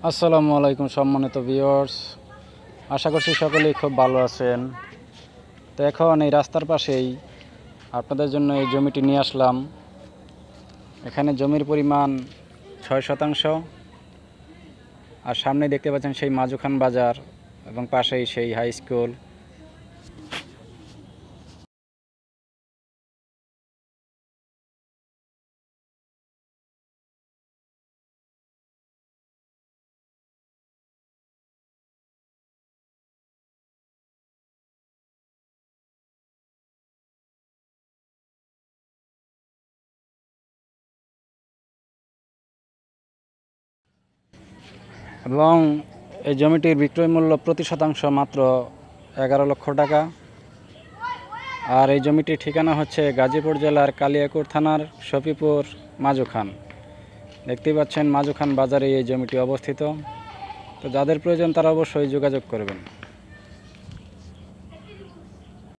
আসসালামু আলাইকুম সম্মানিত ভিউয়ার্স, আশা করছি সকলেই খুব ভালো আছেন। তো এখন এই রাস্তার পাশেই আপনাদের জন্য এই জমিটি নিয়ে আসলাম। এখানে জমির পরিমাণ 6 শতাংশ, আর সামনে দেখতে পাচ্ছেন সেই মাজুখান বাজার এবং পাশেই সেই হাই স্কুল। এবং এই জমিটির বিক্রয় মূল্য প্রতি শতাংশ মাত্র 11 লক্ষ টাকা। আর এই জমিটির ঠিকানা হচ্ছে গাজীপুর জেলার কালিয়াকৈর থানার শফিপুর মাজুখান। দেখতেই পাচ্ছেন মাজুখান বাজারে এই জমিটি অবস্থিত। তো যাদের প্রয়োজন তারা অবশ্যই যোগাযোগ করবেন।